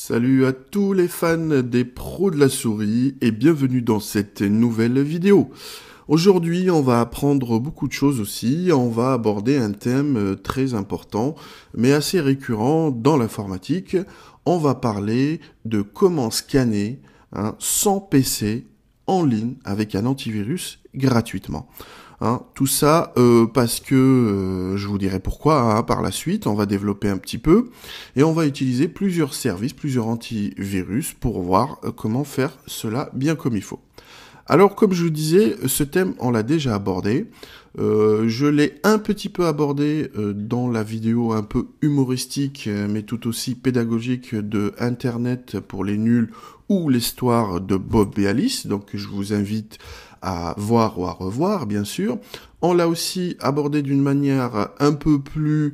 Salut à tous les fans des pros de la souris et bienvenue dans cette nouvelle vidéo. Aujourd'hui, on va apprendre beaucoup de choses aussi, on va aborder un thème très important mais assez récurrent dans l'informatique. On va parler de comment scanner sans PC en ligne avec un antivirus gratuitement. Tout ça parce que je vous dirai pourquoi par la suite, on va développer un petit peu et on va utiliser plusieurs services, plusieurs antivirus pour voir comment faire cela bien comme il faut. Alors comme je vous disais, ce thème on l'a déjà abordé, je l'ai un petit peu abordé dans la vidéo un peu humoristique mais tout aussi pédagogique de Internet pour les nuls ou l'histoire de Bob et Alice, donc je vous invite à voir ou à revoir, bien sûr. On l'a aussi abordé d'une manière un peu plus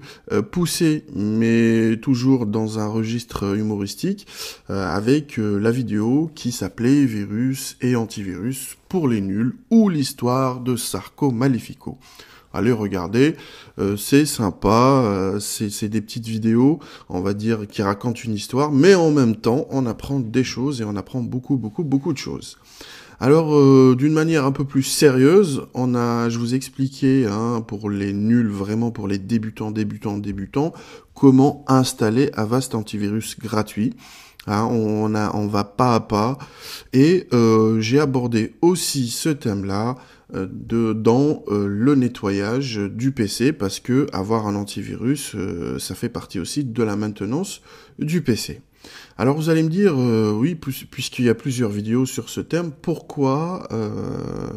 poussée, mais toujours dans un registre humoristique, avec la vidéo qui s'appelait Virus et antivirus pour les nuls, ou l'histoire de Sarko Malefico. Allez regarder, c'est sympa, c'est des petites vidéos, on va dire, qui racontent une histoire, mais en même temps, on apprend des choses et on apprend beaucoup de choses. Alors, d'une manière un peu plus sérieuse, je vous ai expliqué, pour les nuls, vraiment pour les débutants, comment installer Avast Antivirus gratuit. On va pas à pas. Et j'ai abordé aussi ce thème-là dans le nettoyage du PC, parce que avoir un antivirus, ça fait partie aussi de la maintenance du PC. Alors vous allez me dire, oui, puisqu'il y a plusieurs vidéos sur ce thème, pourquoi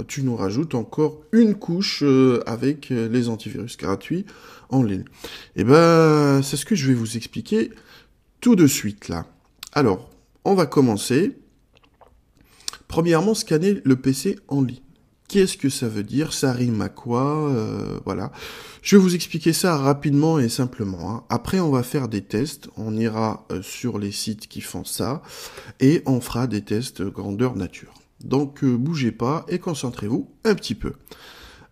tu nous rajoutes encore une couche avec les antivirus gratuits en ligne? Eh ben, c'est ce que je vais vous expliquer tout de suite là. Alors, on va commencer. Premièrement, scanner le PC en ligne. Qu'est-ce que ça veut dire? Ça rime à quoi? Voilà. Je vais vous expliquer ça rapidement et simplement. Après, on va faire des tests. On ira sur les sites qui font ça et on fera des tests grandeur nature. Donc, bougez pas et concentrez-vous un petit peu.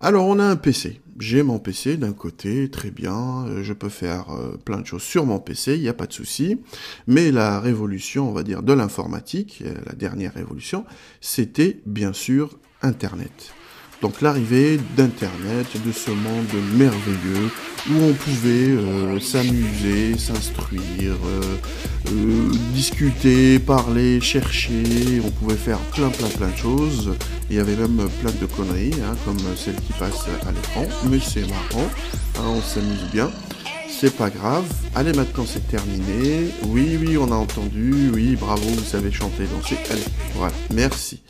Alors, on a un PC. J'ai mon PC d'un côté, très bien. Je peux faire plein de choses sur mon PC, il n'y a pas de souci. Mais la révolution, on va dire, de l'informatique, la dernière révolution, c'était bien sûr Internet. Donc l'arrivée d'Internet, de ce monde merveilleux où on pouvait s'amuser, s'instruire, discuter, parler, chercher, on pouvait faire plein de choses. Il y avait même plein de conneries, comme celle qui passe à l'écran, mais c'est marrant, on s'amuse bien. C'est pas grave. Allez, maintenant c'est terminé. Oui, on a entendu. Oui, bravo, vous savez chanter, danser. Allez, voilà, merci.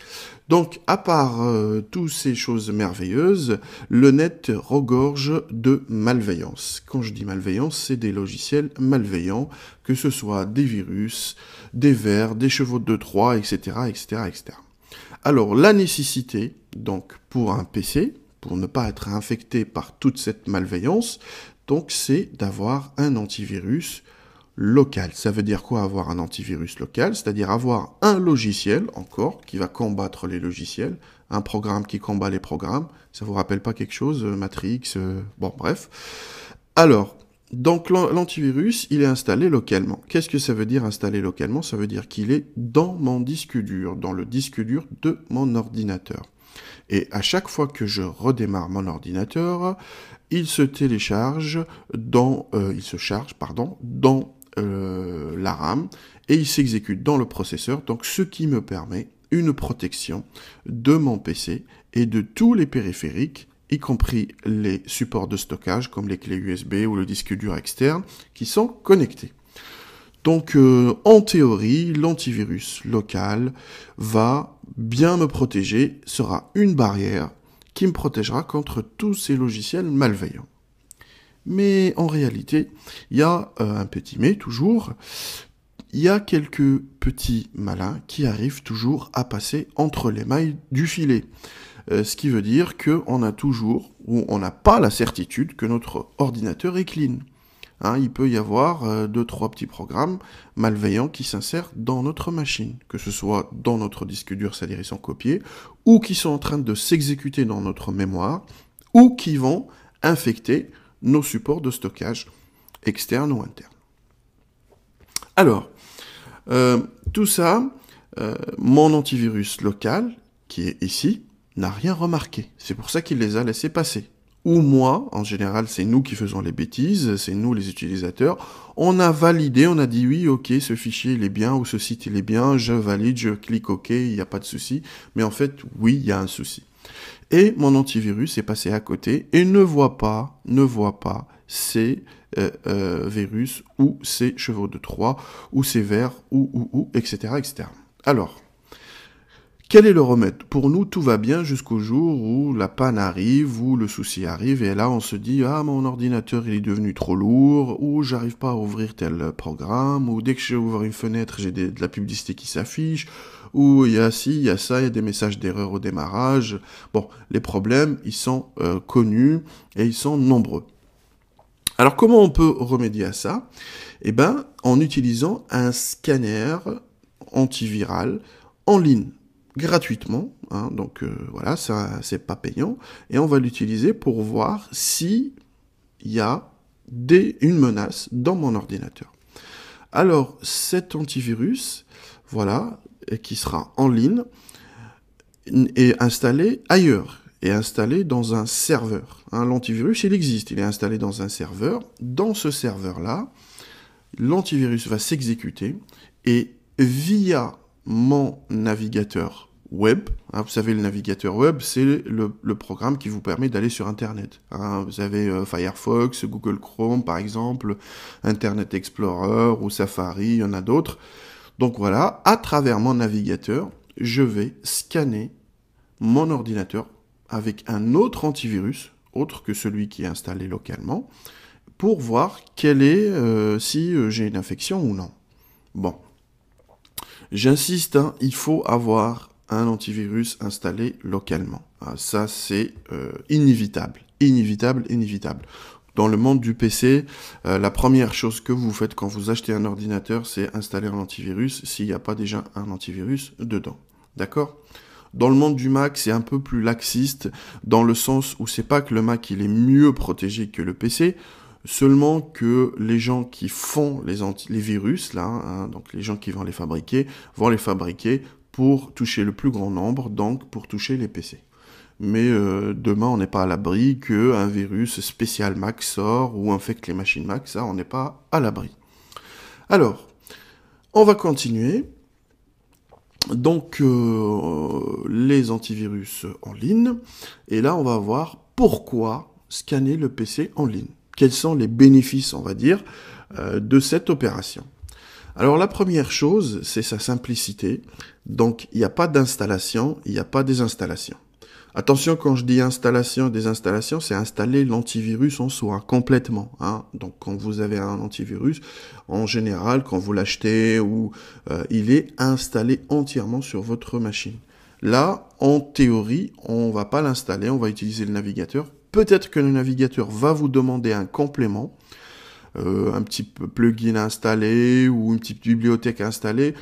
Donc, à part toutes ces choses merveilleuses, le net regorge de malveillance. Quand je dis malveillance, c'est des logiciels malveillants, que ce soit des virus, des vers, des chevaux de Troie, etc. Alors, la nécessité, donc, pour un PC, pour ne pas être infecté par toute cette malveillance, donc c'est d'avoir un antivirus local. Ça veut dire quoi avoir un antivirus local? C'est-à-dire avoir un logiciel, encore, qui va combattre les logiciels, un programme qui combat les programmes. Ça vous rappelle pas quelque chose? Matrix, bon bref. Alors, donc l'antivirus, il est installé localement. Qu'est-ce que ça veut dire installer localement? Ça veut dire qu'il est dans mon disque dur, dans le disque dur de mon ordinateur. Et à chaque fois que je redémarre mon ordinateur, il se télécharge dans, la RAM et il s'exécute dans le processeur, donc ce qui me permet une protection de mon PC et de tous les périphériques, y compris les supports de stockage comme les clés USB ou le disque dur externe qui sont connectés. Donc, en théorie, l'antivirus local va bien me protéger, sera une barrière qui me protégera contre tous ces logiciels malveillants. Mais en réalité, il y a un petit mais, toujours, il y a quelques petits malins qui arrivent toujours à passer entre les mailles du filet. Ce qui veut dire qu'on a toujours, ou on n'a pas la certitude que notre ordinateur est clean. Il peut y avoir 2-3 petits programmes malveillants qui s'insèrent dans notre machine, que ce soit dans notre disque dur, c'est-à-dire ils sont copiés, ou qui sont en train de s'exécuter dans notre mémoire, ou qui vont infecter nos supports de stockage externes ou internes. Alors, Tout ça, mon antivirus local, qui est ici, n'a rien remarqué. C'est pour ça qu'il les a laissés passer. Ou moi, en général, c'est nous qui faisons les bêtises, c'est nous les utilisateurs. On a validé, on a dit oui, ok, ce fichier il est bien, ou ce site il est bien, je valide, je clique ok, il n'y a pas de souci. Mais en fait, oui, il y a un souci. Et mon antivirus est passé à côté et ne voit pas ces virus ou ces chevaux de Troie ou ces vers ou, etc., etc. Alors, quel est le remède? Pour nous, tout va bien jusqu'au jour où la panne arrive, où le souci arrive, et là on se dit « Ah, mon ordinateur il est devenu trop lourd », ou « J'arrive pas à ouvrir tel programme », ou « Dès que j'ouvre une fenêtre, j'ai de la publicité qui s'affiche », ou « Il y a ci, il y a ça, il y a des messages d'erreur au démarrage ». Bon, les problèmes, ils sont connus et ils sont nombreux. Alors comment on peut remédier à ça? Eh ben, en utilisant un scanner antiviral en ligne, gratuitement, hein, donc voilà, ça c'est pas payant, et on va l'utiliser pour voir si il y a une menace dans mon ordinateur. Alors cet antivirus, voilà, qui sera en ligne, est installé ailleurs, est installé dans un serveur. Hein, l'antivirus, il existe, il est installé dans un serveur. Dans ce serveur-là, l'antivirus va s'exécuter et via mon navigateur web, hein, vous savez, le navigateur web, c'est le programme qui vous permet d'aller sur Internet. Hein, vous avez Firefox, Google Chrome, par exemple, Internet Explorer ou Safari, il y en a d'autres. Donc voilà, à travers mon navigateur, je vais scanner mon ordinateur avec un autre antivirus, autre que celui qui est installé localement, pour voir quel est, si j'ai une infection ou non. Bon. J'insiste, hein, il faut avoir un antivirus installé localement. Ah, ça, c'est inévitable. Inévitable. Dans le monde du PC, la première chose que vous faites quand vous achetez un ordinateur, c'est installer un antivirus s'il n'y a pas déjà un antivirus dedans. D'accord ? Dans le monde du Mac, c'est un peu plus laxiste, dans le sens où c'est pas que le Mac il est mieux protégé que le PC, seulement que les gens qui font les virus, là, hein, donc les gens qui vont les fabriquer pour toucher le plus grand nombre, donc pour toucher les PC. Mais demain, on n'est pas à l'abri qu'un virus spécial Mac sort ou infecte les machines Mac, ça, on n'est pas à l'abri. Alors, on va continuer. Donc, les antivirus en ligne. Et là, on va voir pourquoi scanner le PC en ligne. Quels sont les bénéfices, on va dire, de cette opération. Alors, la première chose, c'est sa simplicité. Donc, il n'y a pas d'installation, il n'y a pas désinstallation. Attention, quand je dis installation, désinstallation, c'est installer l'antivirus en soi, complètement. Hein. Donc, quand vous avez un antivirus, en général, quand vous l'achetez, il est installé entièrement sur votre machine. Là, en théorie, on va pas l'installer, on va utiliser le navigateur. Peut-être que le navigateur va vous demander un complément, un petit plugin installé ou une petite bibliothèque installée,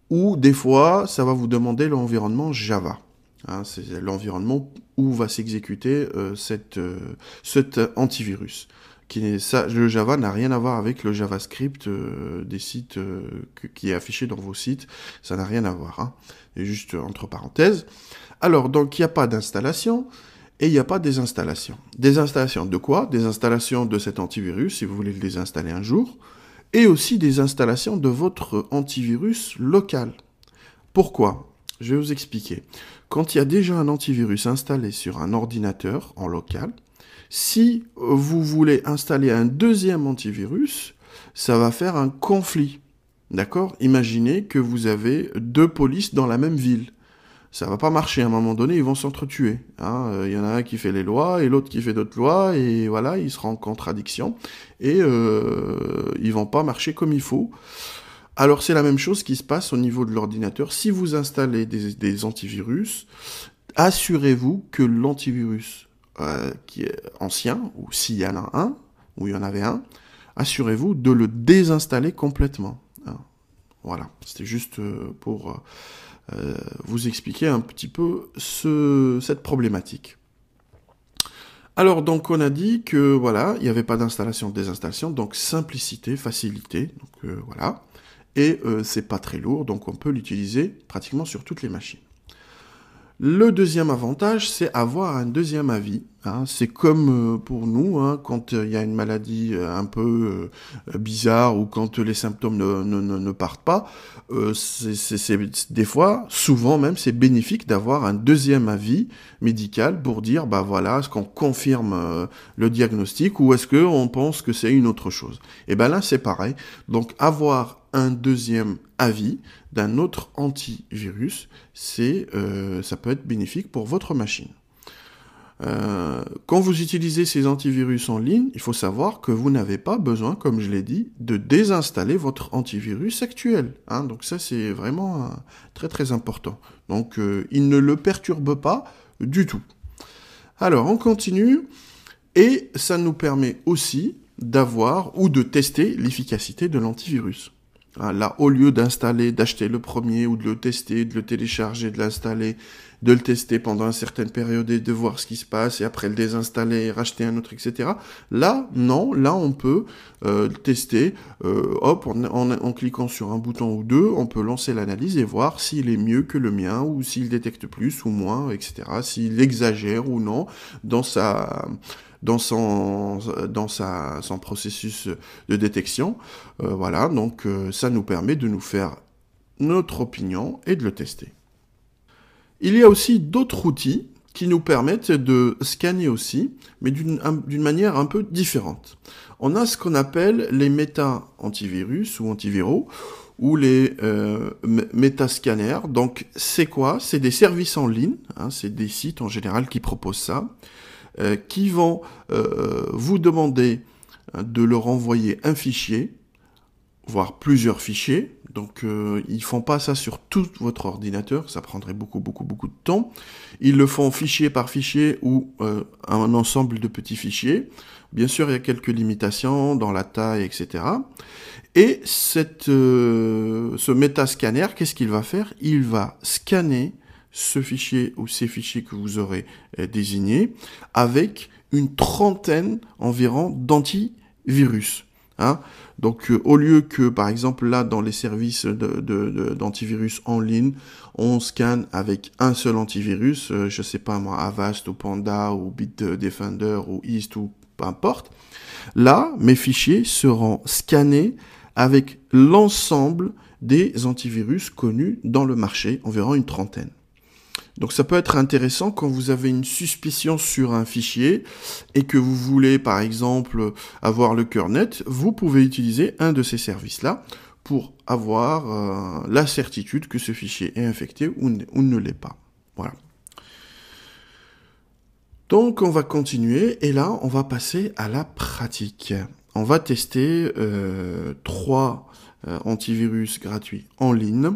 ou des fois, ça va vous demander l'environnement Java. Hein, c'est l'environnement où va s'exécuter cet antivirus. Le Java n'a rien à voir avec le JavaScript des sites qui est affiché dans vos sites. Ça n'a rien à voir. Hein. Et juste entre parenthèses. Alors, donc, il n'y a pas d'installation et il n'y a pas de désinstallation. Désinstallation de quoi? Désinstallation de cet antivirus, si vous voulez le désinstaller un jour. Et aussi des installations de votre antivirus local. Pourquoi? Je vais vous expliquer. Quand il y a déjà un antivirus installé sur un ordinateur en local, si vous voulez installer un deuxième antivirus, ça va faire un conflit. D'accord? Imaginez que vous avez deux polices dans la même ville. Ça va pas marcher, à un moment donné, ils vont s'entretuer. Hein. Y en a un qui fait les lois et l'autre qui fait d'autres lois, et voilà, ils seront en contradiction, et ils vont pas marcher comme il faut. Alors c'est la même chose qui se passe au niveau de l'ordinateur. Si vous installez des antivirus, assurez-vous que l'antivirus qui est ancien, ou s'il y en a un, ou il y en avait un, assurez-vous de le désinstaller complètement. Hein. Voilà, c'était juste pour vous expliquer un petit peu cette problématique. Alors donc on a dit que voilà, il n'y avait pas d'installation, désinstallation, donc simplicité, facilité, donc voilà. et c'est pas très lourd, donc on peut l'utiliser pratiquement sur toutes les machines. Le deuxième avantage, c'est avoir un deuxième avis. Hein. C'est comme pour nous, hein, quand il y a une maladie un peu bizarre ou quand les symptômes ne partent pas, des fois, souvent même, c'est bénéfique d'avoir un deuxième avis médical pour dire, bah voilà, est-ce qu'on confirme le diagnostic ou est-ce qu'on pense que c'est une autre chose. Et ben là, c'est pareil. Donc, avoir un deuxième avis d'un autre antivirus, ça peut être bénéfique pour votre machine. Quand vous utilisez ces antivirus en ligne, il faut savoir que vous n'avez pas besoin, comme je l'ai dit, de désinstaller votre antivirus actuel. Hein, donc ça, c'est vraiment très très important. Donc, il ne le perturbe pas du tout. Alors, on continue, et ça nous permet aussi d'avoir ou de tester l'efficacité de l'antivirus. Là, au lieu d'acheter le premier ou de le tester, de le télécharger, de l'installer, de le tester pendant une certaine période et de voir ce qui se passe et après le désinstaller et racheter un autre, etc. Là, non, là on peut tester, en cliquant sur un bouton ou deux, on peut lancer l'analyse et voir s'il est mieux que le mien ou s'il détecte plus ou moins, etc. S'il exagère ou non dans son processus de détection. Voilà, donc ça nous permet de nous faire notre opinion et de le tester. Il y a aussi d'autres outils qui nous permettent de scanner aussi, mais d'une manière un peu différente. On a ce qu'on appelle les méta-antivirus ou antiviraux, ou les métascanners. Donc c'est quoi? C'est des services en ligne, hein, c'est des sites en général qui proposent ça, qui vont vous demander de leur envoyer un fichier, voire plusieurs fichiers. Donc ils font pas ça sur tout votre ordinateur, ça prendrait beaucoup de temps. Ils le font fichier par fichier ou un ensemble de petits fichiers. Bien sûr, il y a quelques limitations dans la taille, etc. Et ce métascanner, qu'est-ce qu'il va faire? Il va scanner ce fichier ou ces fichiers que vous aurez désignés avec une trentaine environ d'antivirus. Hein. Donc au lieu que par exemple là dans les services d'antivirus en ligne, on scanne avec un seul antivirus, je sais pas moi, Avast ou Panda ou Bitdefender ou East ou peu importe, là mes fichiers seront scannés avec l'ensemble des antivirus connus dans le marché, environ une trentaine. Donc ça peut être intéressant quand vous avez une suspicion sur un fichier et que vous voulez par exemple avoir le cœur net, vous pouvez utiliser un de ces services-là pour avoir la certitude que ce fichier est infecté ou ne l'est pas. Voilà. Donc on va continuer et là on va passer à la pratique. On va tester 3 antivirus gratuits en ligne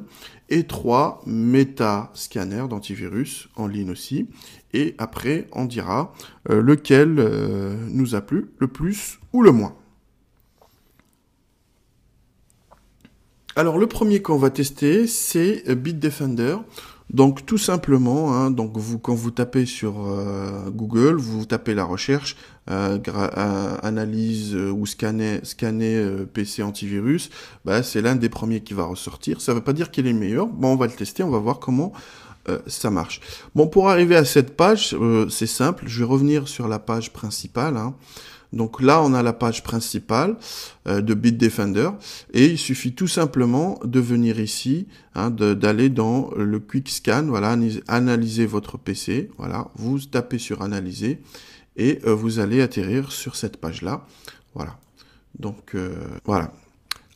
et 3 méta-scanners d'antivirus en ligne aussi. Et après, on dira lequel nous a plu le plus ou le moins. Alors, le premier qu'on va tester, c'est Bitdefender. Donc, tout simplement, hein, donc quand vous tapez sur Google, vous tapez la recherche, analyse ou scanner PC antivirus, bah, c'est l'un des premiers qui va ressortir. Ça ne veut pas dire qu'il est le meilleur. Bon, on va le tester, on va voir comment ça marche. Bon, pour arriver à cette page, c'est simple. Je vais revenir sur la page principale. Hein. Donc là, on a la page principale de Bitdefender et il suffit tout simplement de venir ici, hein, d'aller dans le Quick Scan, voilà, analyser votre PC, voilà, vous tapez sur analyser et vous allez atterrir sur cette page-là, voilà. Donc voilà.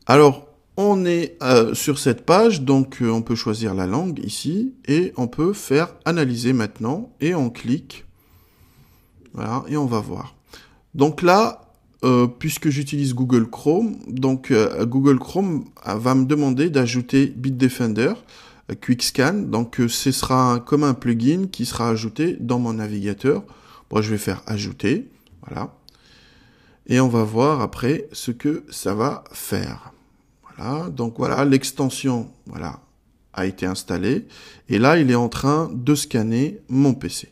Alors on est sur cette page, donc on peut choisir la langue ici et on peut faire analyser maintenant et on clique, voilà, et on va voir. Donc là, puisque j'utilise Google Chrome, donc Google Chrome va me demander d'ajouter Bitdefender Quick Scan. Donc ce sera comme un plugin qui sera ajouté dans mon navigateur. Bon, je vais faire ajouter, voilà. Et on va voir après ce que ça va faire. Voilà, donc voilà, l'extension, voilà, a été installée. Et là, il est en train de scanner mon PC.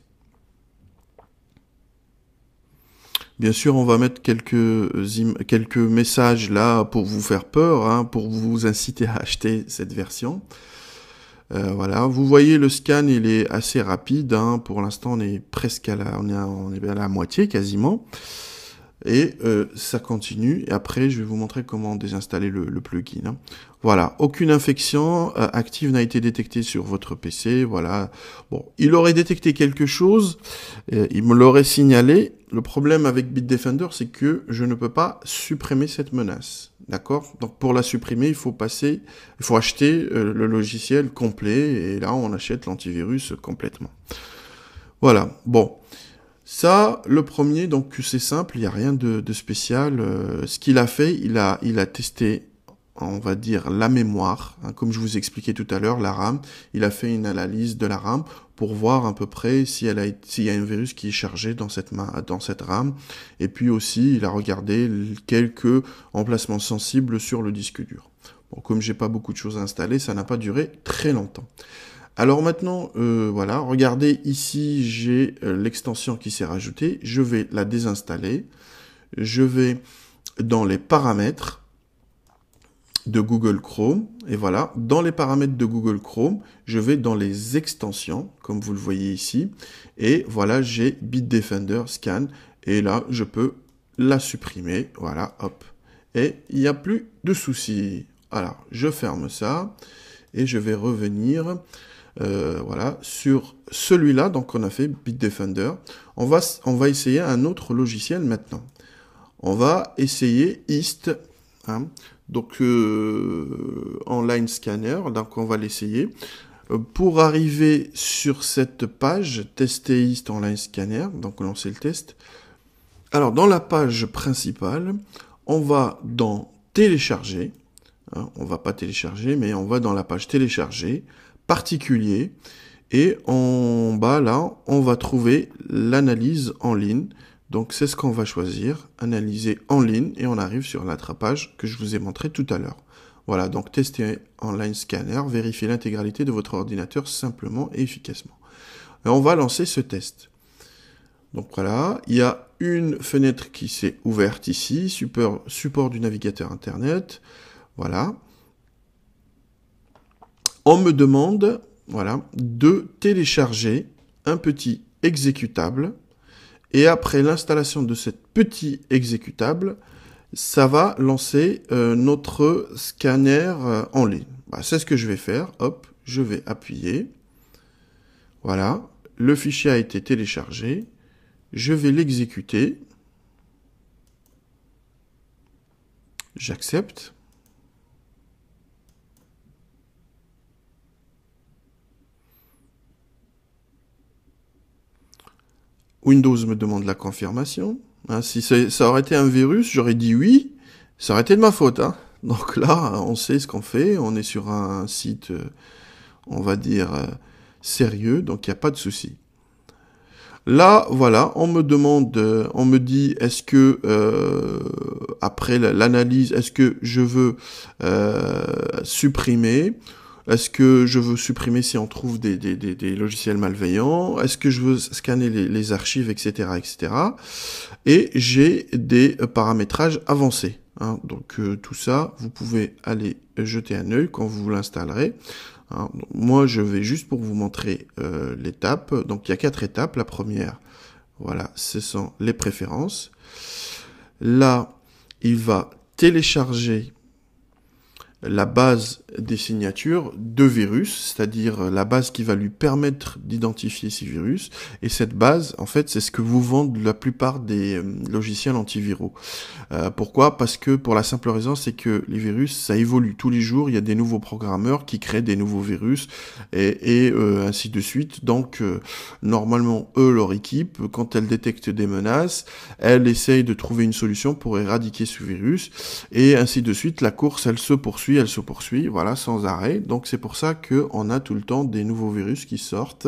Bien sûr, on va mettre quelques messages là pour vous faire peur, hein, pour vous inciter à acheter cette version. Voilà, vous voyez le scan, il est assez rapide, hein. Pour l'instant on est presque on est à la moitié quasiment. Et ça continue, et après je vais vous montrer comment désinstaller le plugin, hein. Voilà, aucune infection active n'a été détectée sur votre PC, voilà. Bon, il aurait détecté quelque chose, il me l'aurait signalé. Le problème avec Bitdefender, c'est que je ne peux pas supprimer cette menace, d'accord? Donc pour la supprimer, il faut acheter le logiciel complet, et là on achète l'antivirus complètement. Voilà, bon. Ça, le premier, donc c'est simple, il n'y a rien de spécial. Ce qu'il a fait, il a testé, on va dire, la mémoire, hein, comme je vous expliquais tout à l'heure, la RAM. Il a fait une analyse de la RAM pour voir à peu près s'il y a un virus qui est chargé dans cette RAM. Et puis aussi, il a regardé quelques emplacements sensibles sur le disque dur. Bon, comme j'ai pas beaucoup de choses à installer, ça n'a pas duré très longtemps. Alors maintenant, voilà, regardez ici, j'ai l'extension qui s'est rajoutée. Je vais la désinstaller. Je vais dans les paramètres de Google Chrome. Et voilà, dans les paramètres de Google Chrome, je vais dans les extensions, comme vous le voyez ici. Et voilà, j'ai Bitdefender Scan. Et là, je peux la supprimer. Voilà, hop. Et il n'y a plus de soucis. Alors, je ferme ça. Et je vais revenir... voilà, sur celui-là, donc on a fait Bitdefender. On va essayer un autre logiciel maintenant. On va essayer East, hein, donc Online Scanner, donc on va l'essayer. Pour arriver sur cette page, tester East Online Scanner, donc lancer le test. Alors dans la page principale, on va dans télécharger, hein, on va pas télécharger, mais on va dans la page télécharger, particulier, et en bas là on va trouver l'analyse en ligne. Donc c'est ce qu'on va choisir, analyser en ligne, et on arrive sur l'attrapage que je vous ai montré tout à l'heure. Voilà, donc tester online scanner, vérifier l'intégralité de votre ordinateur simplement et efficacement. Et on va lancer ce test. Donc voilà, il y a une fenêtre qui s'est ouverte ici, support du navigateur internet. Voilà. On me demande, voilà, de télécharger un petit exécutable. Et après l'installation de ce petit exécutable, ça va lancer notre scanner en ligne. Bah, c'est ce que je vais faire. Hop, je vais appuyer. Voilà, le fichier a été téléchargé. Je vais l'exécuter. J'accepte. Windows me demande la confirmation. Hein, si ça aurait été un virus, j'aurais dit oui, ça aurait été de ma faute. Hein. Donc là, on sait ce qu'on fait, on est sur un site, on va dire, sérieux, donc il n'y a pas de souci. Là, voilà, on me demande, on me dit, est-ce que, après l'analyse, est-ce que je veux supprimer ? Est-ce que je veux supprimer si on trouve des logiciels malveillants? Est-ce que je veux scanner les archives, etc., etc. Et j'ai des paramétrages avancés. Hein. Donc tout ça, vous pouvez aller jeter un œil quand vous l'installerez. Hein. Donc, moi, je vais juste pour vous montrer l'étape. Donc il y a 4 étapes. La première, voilà, ce sont les préférences. Là, il va télécharger la base des signatures de virus, c'est-à-dire la base qui va lui permettre d'identifier ces virus. Et cette base, en fait, c'est ce que vous vendent la plupart des logiciels antiviraux. Pourquoi ? Parce que pour la simple raison, c'est que les virus, ça évolue tous les jours. Il y a des nouveaux programmeurs qui créent des nouveaux virus et ainsi de suite. Donc, normalement, leur équipe, quand elle détecte des menaces, elle essaye de trouver une solution pour éradiquer ce virus et ainsi de suite. La course, elle se poursuit, voilà, sans arrêt. Donc c'est pour ça qu'on a tout le temps des nouveaux virus qui sortent.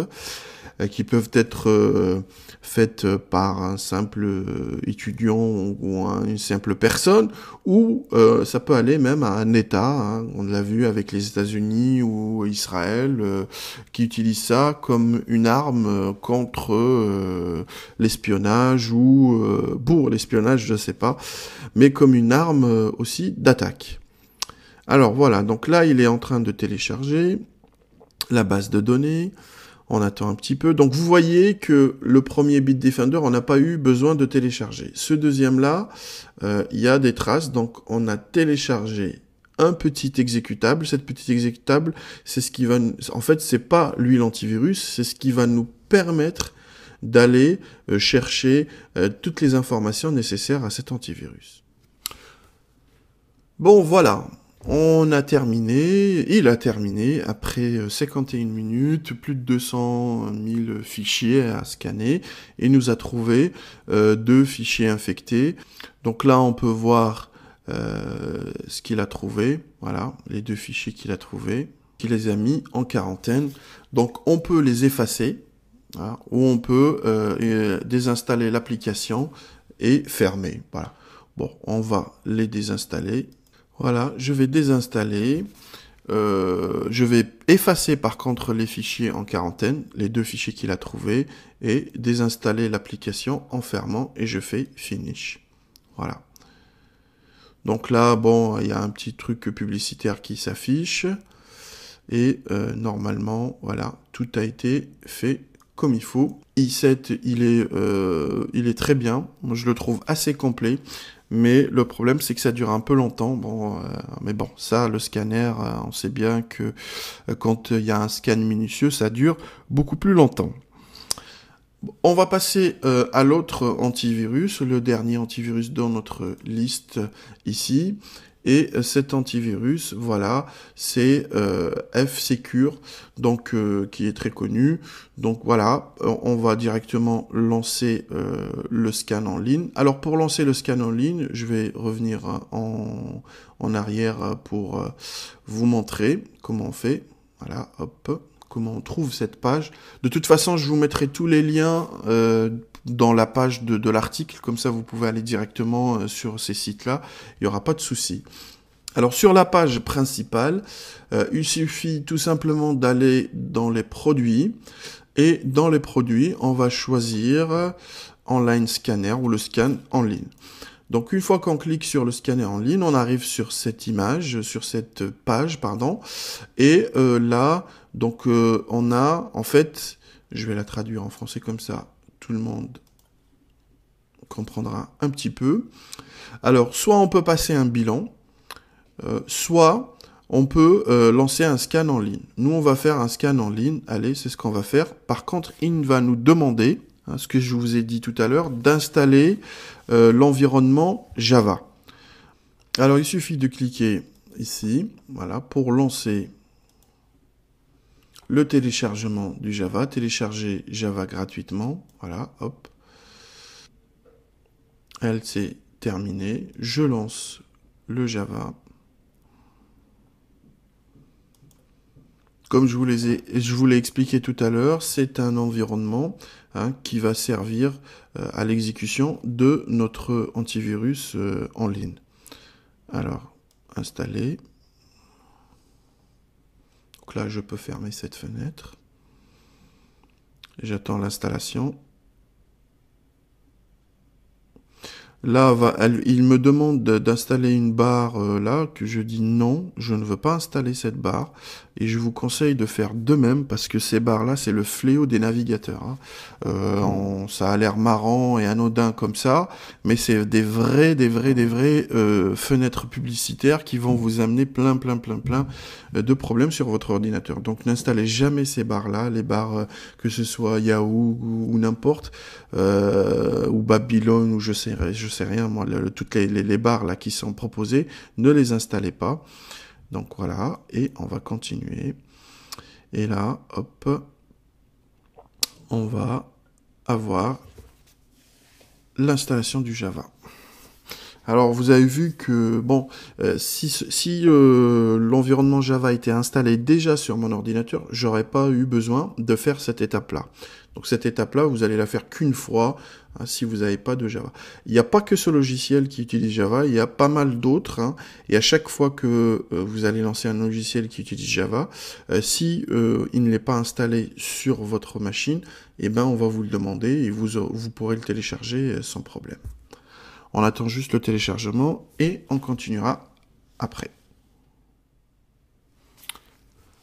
qui peuvent être faites par un simple étudiant ou une simple personne, ou ça peut aller même à un État, hein, on l'a vu avec les États-Unis ou Israël, qui utilisent ça comme une arme contre l'espionnage ou pour l'espionnage, je sais pas, mais comme une arme aussi d'attaque. Alors voilà, donc là il est en train de télécharger la base de données. On attend un petit peu. Donc vous voyez que le premier Bitdefender, on n'a pas eu besoin de télécharger. Ce deuxième-là, il y a des traces. Donc on a téléchargé un petit exécutable. Cette petite exécutable, c'est ce qui va... En fait, c'est pas lui l'antivirus, c'est ce qui va nous permettre d'aller chercher toutes les informations nécessaires à cet antivirus. Bon, voilà. On a terminé, il a terminé, après 51 minutes, plus de 200 000 fichiers à scanner, et nous a trouvé 2 fichiers infectés. Donc là, on peut voir ce qu'il a trouvé, voilà, les 2 fichiers qu'il a trouvés, qu'il les a mis en quarantaine. Donc on peut les effacer, voilà, ou on peut désinstaller l'application et fermer, voilà. Bon, on va les désinstaller. Voilà, je vais désinstaller, je vais effacer par contre les fichiers en quarantaine, les 2 fichiers qu'il a trouvés, et désinstaller l'application en fermant, et je fais Finish. Voilà. Donc là, bon, il y a un petit truc publicitaire qui s'affiche, et normalement, voilà, tout a été fait comme il faut. i7, il est très bien, moi je le trouve assez complet. Mais le problème, c'est que ça dure un peu longtemps. Bon, mais bon, ça, le scanner, on sait bien que quand il y a un scan minutieux, ça dure beaucoup plus longtemps. On va passer à l'autre antivirus, le dernier antivirus dans notre liste ici. Et cet antivirus, voilà, c'est F-Secure, donc qui est très connu. Donc voilà, on va directement lancer le scan en ligne. Alors pour lancer le scan en ligne, je vais revenir en arrière pour vous montrer comment on fait. Voilà, hop, comment on trouve cette page. De toute façon, je vous mettrai tous les liens dans la page de l'article, comme ça vous pouvez aller directement sur ces sites-là, il n'y aura pas de souci. Alors sur la page principale, il suffit tout simplement d'aller dans les produits, et dans les produits, on va choisir Online Scanner ou le scan en ligne. Donc une fois qu'on clique sur le scanner en ligne, on arrive sur cette image, sur cette page, pardon, et là, donc on a, en fait, je vais la traduire en français comme ça, tout le monde comprendra un petit peu. Alors, soit on peut passer un bilan, soit on peut lancer un scan en ligne. Nous, on va faire un scan en ligne, allez, c'est ce qu'on va faire. Par contre, il va nous demander, hein, ce que je vous ai dit tout à l'heure, d'installer l'environnement Java. Alors, il suffit de cliquer ici, voilà, pour lancer le téléchargement du Java, télécharger Java gratuitement, voilà, hop. Elle s'est terminée, je lance le Java. Comme je vous l'ai expliqué tout à l'heure, c'est un environnement qui va servir à l'exécution de notre antivirus en ligne. Alors, installer. Donc là, je peux fermer cette fenêtre. J'attends l'installation. Là, il me demande d'installer une barre là, que je dis non, je ne veux pas installer cette barre. Et je vous conseille de faire de même, parce que ces barres-là, c'est le fléau des navigateurs. Hein. Ça a l'air marrant et anodin comme ça, mais c'est des vraies fenêtres publicitaires qui vont vous amener plein de problèmes sur votre ordinateur. Donc n'installez jamais ces barres-là, les barres que ce soit Yahoo ou n'importe, ou Babylone, ou je sais rien, moi, toutes les barres là qui sont proposées, ne les installez pas. Donc voilà, et on va continuer. Et là, hop, on va avoir l'installation du Java. Alors vous avez vu que bon, si l'environnement Java était installé déjà sur mon ordinateur, j'aurais pas eu besoin de faire cette étape-là. Donc cette étape-là, vous allez la faire qu'une fois hein, si vous n'avez pas de Java. Il n'y a pas que ce logiciel qui utilise Java, il y a pas mal d'autres. Hein, et à chaque fois que vous allez lancer un logiciel qui utilise Java, si il ne l'est pas installé sur votre machine, eh ben on va vous le demander et vous pourrez le télécharger sans problème. On attend juste le téléchargement et on continuera après.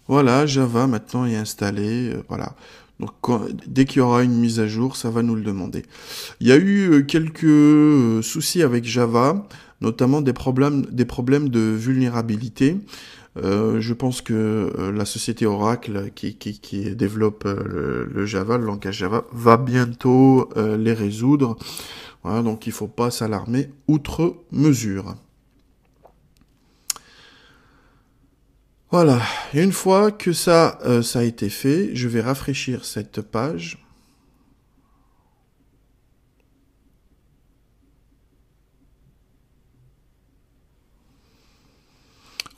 Voilà, Java maintenant est installé, voilà. Donc dès qu'il y aura une mise à jour, ça va nous le demander. Il y a eu quelques soucis avec Java, notamment des problèmes de vulnérabilité. Je pense que la société Oracle qui développe le Java, le langage Java, va bientôt les résoudre. Voilà, donc il ne faut pas s'alarmer outre mesure. Voilà, et une fois que ça a été fait, je vais rafraîchir cette page.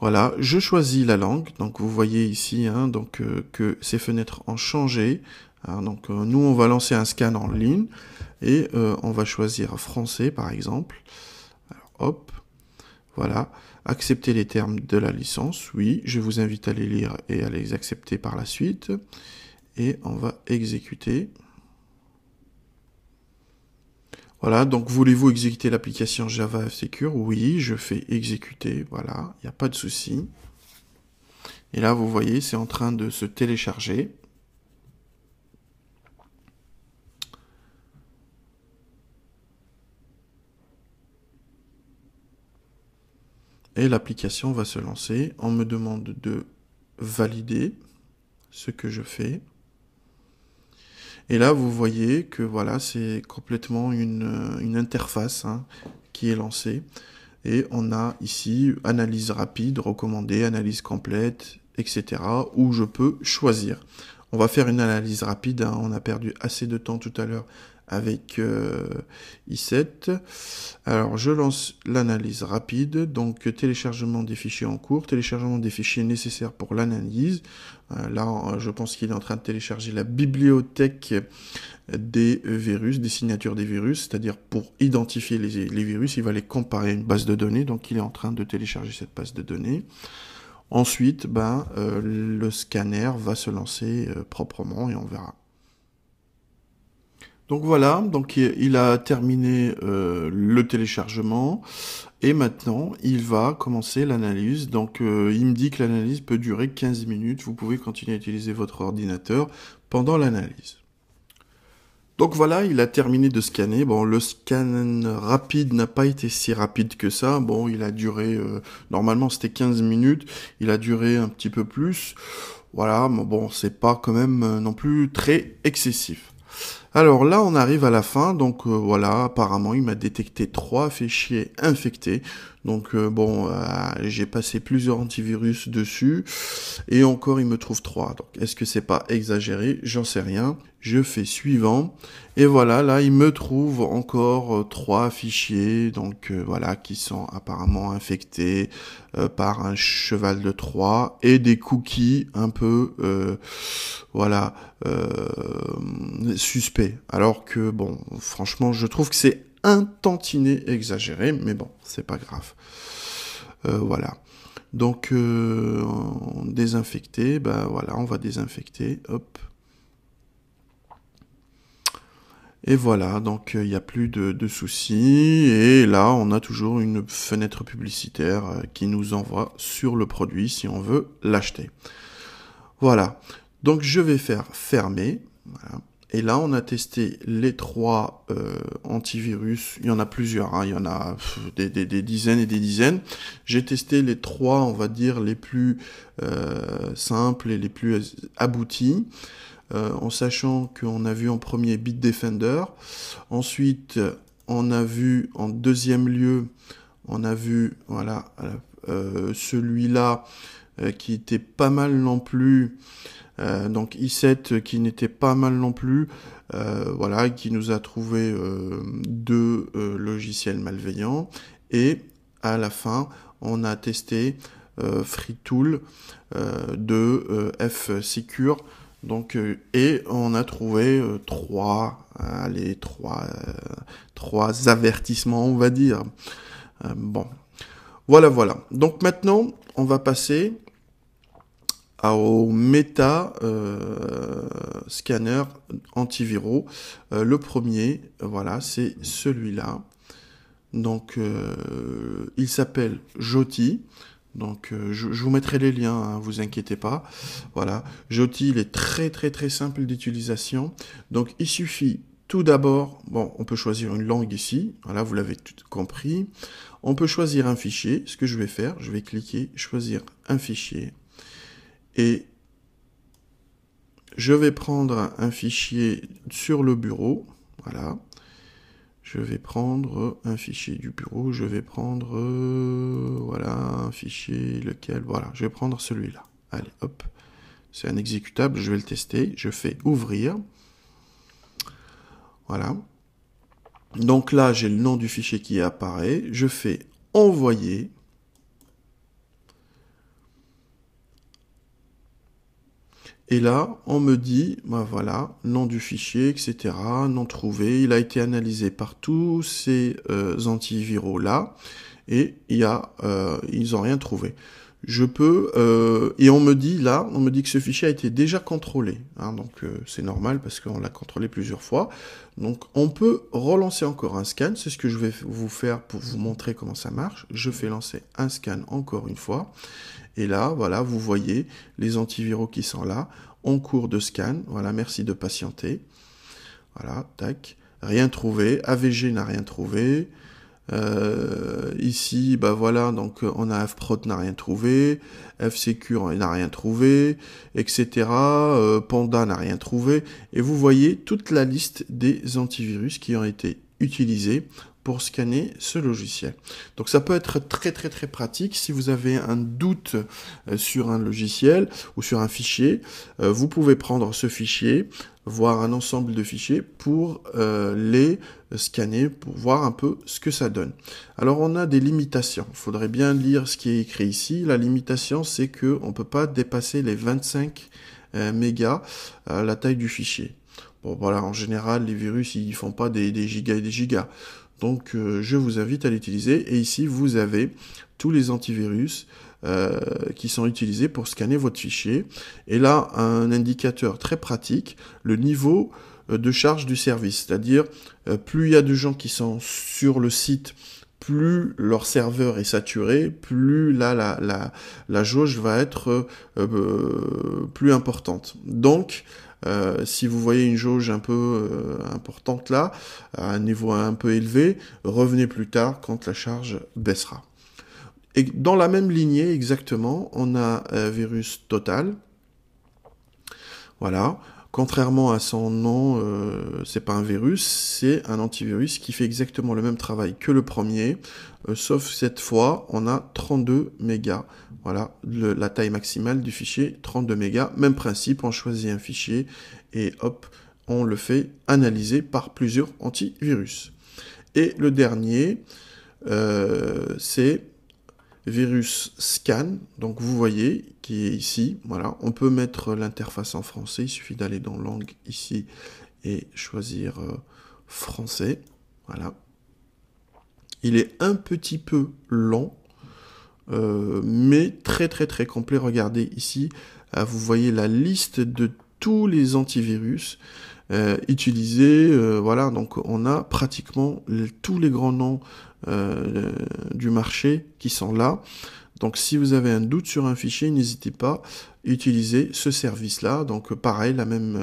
Voilà, je choisis la langue, donc vous voyez ici hein, donc, que ces fenêtres ont changé. Alors, donc nous on va lancer un scan en ligne et on va choisir français par exemple. Alors hop, voilà. Accepter les termes de la licence, oui, je vous invite à les lire et à les accepter par la suite. Et on va exécuter. Voilà, donc voulez-vous exécuter l'application Java F-Secure? Oui, je fais exécuter, voilà, il n'y a pas de souci. Et là, vous voyez, c'est en train de se télécharger. Et l'application va se lancer. On me demande de valider ce que je fais. Et là, vous voyez que voilà, c'est complètement une interface hein, qui est lancée. Et on a ici analyse rapide, recommandée, analyse complète, etc. où je peux choisir. On va faire une analyse rapide. Hein. On a perdu assez de temps tout à l'heure avec i7. Alors, je lance l'analyse rapide. Donc, téléchargement des fichiers en cours, téléchargement des fichiers nécessaires pour l'analyse. Là, je pense qu'il est en train de télécharger la bibliothèque des virus, des signatures des virus, c'est-à-dire pour identifier les virus, il va les comparer à une base de données. Donc, il est en train de télécharger cette base de données. Ensuite, le scanner va se lancer proprement et on verra. Donc voilà, donc il a terminé le téléchargement et maintenant il va commencer l'analyse. Donc il me dit que l'analyse peut durer 15 minutes, vous pouvez continuer à utiliser votre ordinateur pendant l'analyse. Donc voilà, il a terminé de scanner. Bon, le scan rapide n'a pas été si rapide que ça. Bon, il a duré, normalement c'était 15 minutes, il a duré un petit peu plus. Voilà, mais bon, c'est pas quand même non plus très excessif. Alors là, on arrive à la fin, donc voilà, apparemment, il m'a détecté 3 fichiers infectés. Donc j'ai passé plusieurs antivirus dessus, et encore, il me trouve 3. Donc, est-ce que c'est pas exagéré? J'en sais rien. Je fais suivant, et voilà, là, il me trouve encore 3 fichiers, donc voilà, qui sont apparemment infectés par un cheval de Troie, et des cookies un peu, voilà, suspects. Alors que, bon, franchement, je trouve que c'est un tantinet exagéré, mais bon, c'est pas grave. Voilà. Donc, désinfecter, voilà, on va désinfecter, hop. Et voilà, donc il n'y a plus de soucis, et là on a toujours une fenêtre publicitaire qui nous envoie sur le produit si on veut l'acheter. Voilà, donc je vais faire fermer, voilà. Et là on a testé les 3 antivirus, il y en a plusieurs, hein. Il y en a des dizaines et des dizaines. J'ai testé les 3, on va dire, les plus simples et les plus aboutis. En sachant qu'on a vu en premier Bitdefender, ensuite on a vu en deuxième lieu, on a vu voilà celui-là qui était pas mal non plus, donc i7 qui n'était pas mal non plus, voilà, qui nous a trouvé 2 logiciels malveillants, et à la fin on a testé FreeTool de F-Secure. Donc, et on a trouvé trois avertissements, on va dire. Bon, voilà. Donc maintenant, on va passer au méta scanner antiviraux. Le premier, voilà, c'est celui-là. Donc, il s'appelle Joti. Donc, je vous mettrai les liens, hein, vous inquiétez pas. Voilà, Joti, il est très simple d'utilisation. Donc, il suffit tout d'abord, bon, on peut choisir une langue ici. Voilà, vous l'avez tout compris. On peut choisir un fichier. Ce que je vais faire, je vais cliquer, choisir un fichier. Et je vais prendre un fichier sur le bureau. Voilà. Je vais prendre un fichier du bureau, je vais prendre, voilà, un fichier, lequel, voilà, je vais prendre celui-là. Allez, hop, c'est un exécutable, je vais le tester, je fais ouvrir. Voilà. Donc là, j'ai le nom du fichier qui apparaît, je fais envoyer. Et là, on me dit, ben voilà, nom du fichier, etc., nom trouvé, il a été analysé par tous ces antiviraux-là, et ils n'ont rien trouvé. Je peux, et on me dit là, on me dit que ce fichier a été déjà contrôlé, hein, donc c'est normal parce qu'on l'a contrôlé plusieurs fois. Donc on peut relancer encore un scan, c'est ce que je vais vous faire pour vous montrer comment ça marche. Je fais lancer un scan encore une fois. Et là, voilà, vous voyez les antiviraux qui sont là, en cours de scan. Voilà, merci de patienter. Voilà, tac. Rien trouvé. AVG n'a rien trouvé. Ici, bah voilà, donc on a FPROT n'a rien trouvé. FSecure n'a rien trouvé, etc. Panda n'a rien trouvé. Et vous voyez toute la liste des antivirus qui ont été utilisés pour scanner ce logiciel. Donc ça peut être très pratique si vous avez un doute sur un logiciel ou sur un fichier. Vous pouvez prendre ce fichier, voir un ensemble de fichiers pour les scanner, pour voir un peu ce que ça donne. Alors on a des limitations, il faudrait bien lire ce qui est écrit ici. La limitation, c'est qu'on ne peut pas dépasser les 25 mégas la taille du fichier. Bon voilà, en général, les virus, ils font pas des gigas et des gigas. Donc je vous invite à l'utiliser. Et ici, vous avez tous les antivirus qui sont utilisés pour scanner votre fichier. Et là, un indicateur très pratique, le niveau de charge du service. C'est-à-dire, plus il y a de gens qui sont sur le site, plus leur serveur est saturé, plus là la jauge va être plus importante. Donc, si vous voyez une jauge un peu importante là, à un niveau un peu élevé, revenez plus tard quand la charge baissera. Et dans la même lignée exactement, on a Virus Total. Voilà. Contrairement à son nom, c'est pas un virus, c'est un antivirus qui fait exactement le même travail que le premier, sauf cette fois, on a 32 mégas. Voilà, la taille maximale du fichier, 32 mégas. Même principe, on choisit un fichier et hop, on le fait analyser par plusieurs antivirus. Et le dernier, c'est Virus Scan, donc vous voyez, qui est ici, voilà, on peut mettre l'interface en français, il suffit d'aller dans langue ici et choisir français, voilà. Il est un petit peu lent, mais très complet, regardez ici, vous voyez la liste de tous les antivirus utilisés, voilà, donc on a pratiquement tous les grands noms du marché qui sont là. Donc si vous avez un doute sur un fichier, n'hésitez pas à utiliser ce service-là. Donc pareil, la même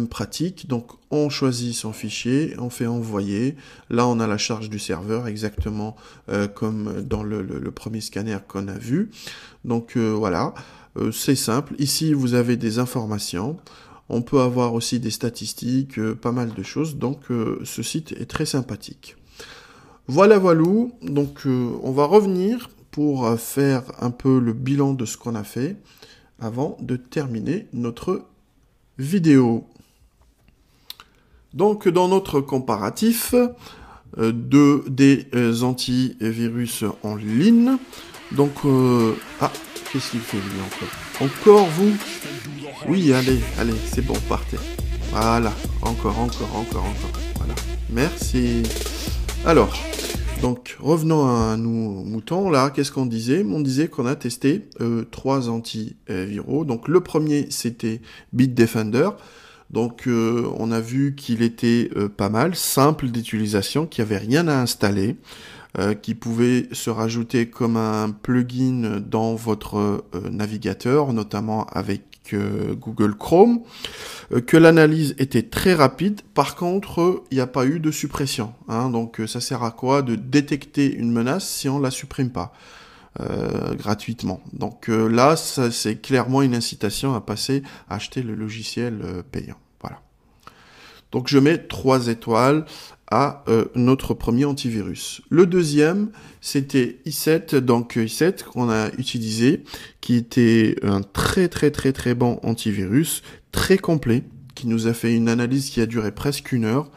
pratique. Donc on choisit son fichier, on fait envoyer. Là on a la charge du serveur, exactement comme dans le premier scanner qu'on a vu. Donc voilà, c'est simple. Ici vous avez des informations. On peut avoir aussi des statistiques, pas mal de choses. Donc ce site est très sympathique. Voilà, donc on va revenir pour faire un peu le bilan de ce qu'on a fait avant de terminer notre vidéo. Donc dans notre comparatif des antivirus en ligne, donc qu'est-ce qu'il fait lui encore? Encore vous? Oui, allez, allez, c'est bon, partez. Voilà, encore. Voilà, merci. Alors, donc, revenons à nos moutons, là, qu'est-ce qu'on disait? On disait qu'on a testé 3 antiviraux. Donc, le premier, c'était Bitdefender. Donc, on a vu qu'il était pas mal, simple d'utilisation, qu'il n'y avait rien à installer, qui pouvait se rajouter comme un plugin dans votre navigateur, notamment avec Google Chrome, que l'analyse était très rapide. Par contre, il n'y a pas eu de suppression. Hein, donc, ça sert à quoi de détecter une menace si on la supprime pas gratuitement. Donc là, c'est clairement une incitation à passer à acheter le logiciel payant. Voilà. Donc je mets 3 étoiles à notre premier antivirus. Le deuxième, c'était i7, donc i7 qu'on a utilisé, qui était un très bon antivirus, très complet, qui nous a fait une analyse qui a duré presque 1 heure,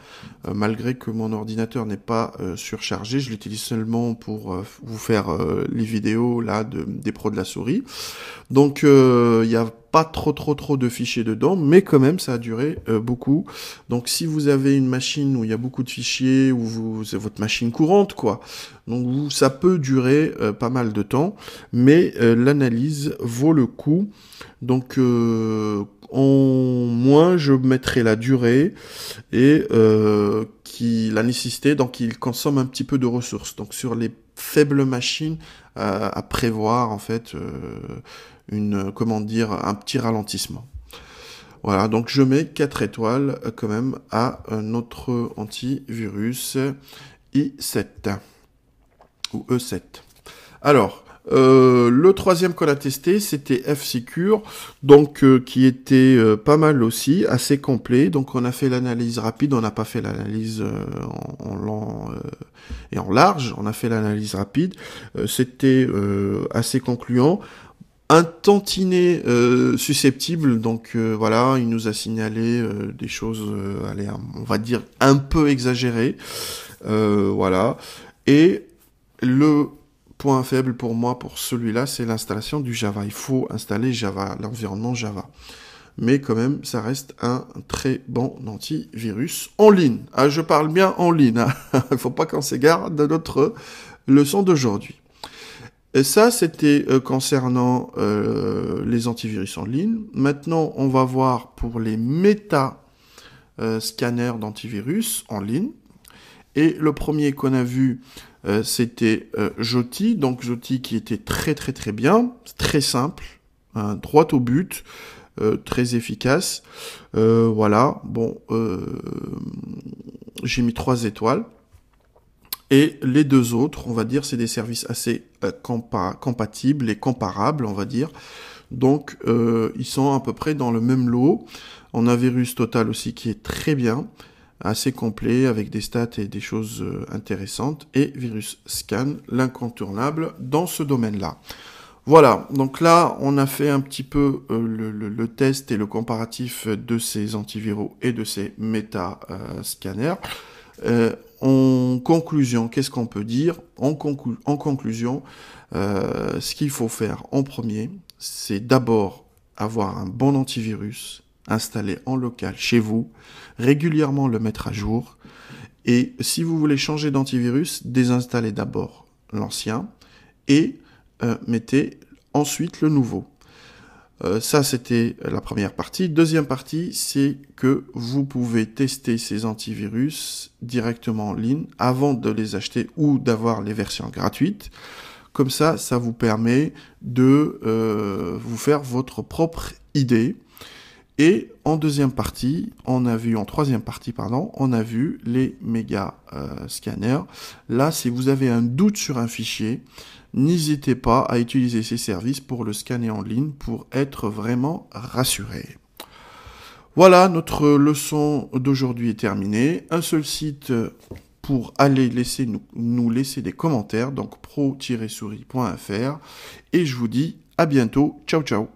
malgré que mon ordinateur n'est pas surchargé. Je l'utilise seulement pour vous faire les vidéos là des pros de la souris. Donc il n'y a pas trop de fichiers dedans, mais quand même ça a duré beaucoup. Donc si vous avez une machine où il y a beaucoup de fichiers, ou c'est votre machine courante quoi, donc ça peut durer pas mal de temps, mais l'analyse vaut le coup. Donc moins je mettrai la durée et la nécessité, donc il consomme un petit peu de ressources. Donc sur les faibles machines à prévoir en fait un petit ralentissement. Voilà, donc je mets 4 étoiles quand même à notre antivirus i7 ou E7. Alors, le troisième qu'on a testé, c'était F-Secure, donc qui était pas mal aussi, assez complet. Donc on a fait l'analyse rapide, on n'a pas fait l'analyse en lent et en large, on a fait l'analyse rapide. C'était assez concluant. Un tantinet susceptible, donc voilà, il nous a signalé des choses, allez, on va dire un peu exagérées, voilà. Et le point faible pour moi, pour celui-là, c'est l'installation du Java. Il faut installer Java, l'environnement Java. Mais quand même, ça reste un très bon antivirus en ligne. Ah, je parle bien en ligne, hein. Il ne faut pas qu'on s'égare de notre leçon d'aujourd'hui. Et ça, c'était concernant les antivirus en ligne. Maintenant, on va voir pour les méta-scanners d'antivirus en ligne. Et le premier qu'on a vu, c'était Joti. Donc Joti qui était très bien, très simple, hein, droit au but, très efficace. Voilà, bon, j'ai mis 3 étoiles. Et les deux autres, on va dire, c'est des services assez compatibles et comparables, on va dire. Donc, ils sont à peu près dans le même lot. On a Virus Total aussi qui est très bien, assez complet, avec des stats et des choses intéressantes. Et Virus Scan, l'incontournable dans ce domaine-là. Voilà, donc là, on a fait un petit peu le test et le comparatif de ces antiviraux et de ces méta-scanners. En conclusion, qu'est-ce qu'on peut dire? En conclusion, ce qu'il faut faire en premier, c'est d'abord avoir un bon antivirus installé en local chez vous, régulièrement le mettre à jour, et si vous voulez changer d'antivirus, désinstallez d'abord l'ancien et mettez ensuite le nouveau. Ça, c'était la première partie. Deuxième partie, c'est que vous pouvez tester ces antivirus directement en ligne avant de les acheter ou d'avoir les versions gratuites. Comme ça, ça vous permet de vous faire votre propre idée. Et en troisième partie, on a vu les méga scanners. Là, si vous avez un doute sur un fichier, n'hésitez pas à utiliser ces services pour le scanner en ligne pour être vraiment rassuré. Voilà, notre leçon d'aujourd'hui est terminée. Un seul site pour aller nous laisser des commentaires, donc pro-souris.fr. Et je vous dis à bientôt. Ciao, ciao.